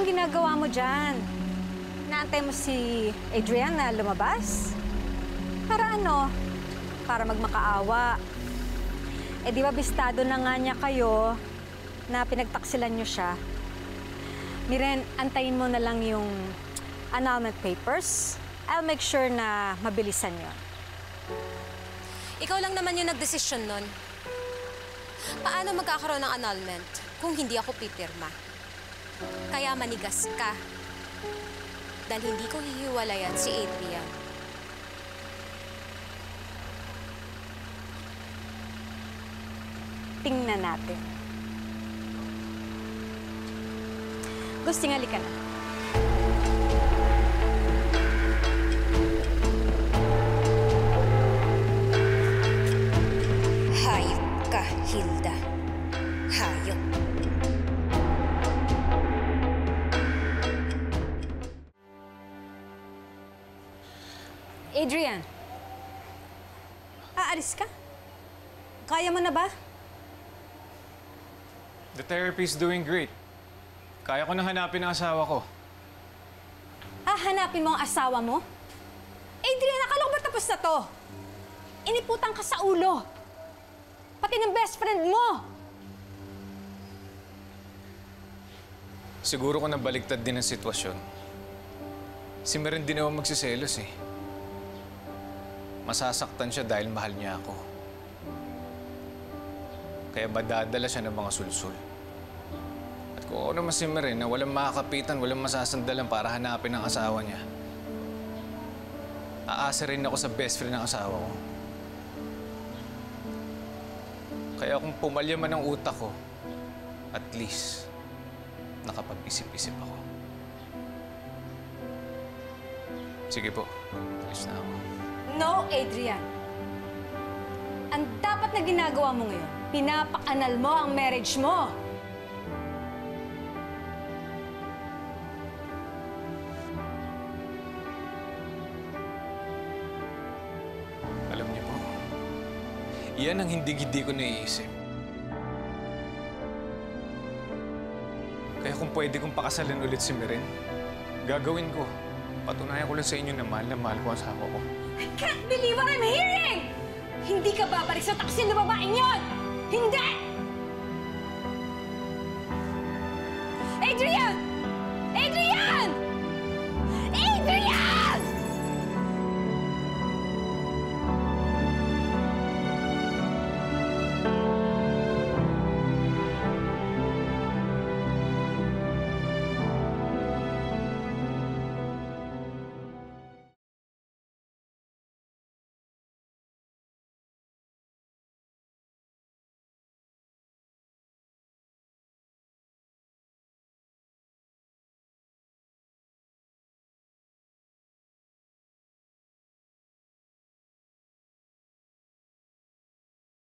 anong ginagawa mo dyan? Naantay mo si Adrian na lumabas? Para ano? Para magmakaawa. Eh di ba bistado na nga niya kayo na pinagtaksilan niyo siya? Miren, antayin mo na lang yung annulment papers. I'll make sure na mabilisan yon. Ikaw lang naman yung nagdesisyon nun. Paano magkakaroon ng annulment kung hindi ako pipirma? Kaya manigas ka. Dahil hindi ko hihiwalayan si Adrian. Tingnan natin. Gusto nga, halika na. Hayop ka, Hilda. Hayop. Adrian, aalis ka? Kaya mo na ba? The therapy is doing great. Kaya ko nang hanapin ang asawa ko. Hanapin mo ang asawa mo? Adrian, akala ko ba tapos na to? Iniputan ka sa ulo. Pati ng best friend mo. Siguro ko nabaliktad din ang sitwasyon. Si Meren din naman magsiselos eh. Masasaktan siya dahil mahal niya ako. Kaya madadala siya ng mga sulsul. At kung ako naman si Meren na walang makakapitan, walang masasandalan para hanapin ang asawa niya, aasa rin ako sa best friend ng asawa ko. Kaya kung pumalya man ang utak ko, at least, nakapag-isip-isip ako. Sige po, alis na ako. No, Adrian. Ang dapat na ginagawa mo ngayon, pinapakanal mo ang marriage mo. Alam niyo po, iyan ang hindi ko naiisip. Kaya kung pwede kong pakasalan ulit si Meren, gagawin ko. Patunayan ko lang sa inyo na mahal ko ang asawa ko. I can't believe what I'm hearing! Hindi ka babalik sa taksil na babaeng yon! Hindi! Adrian!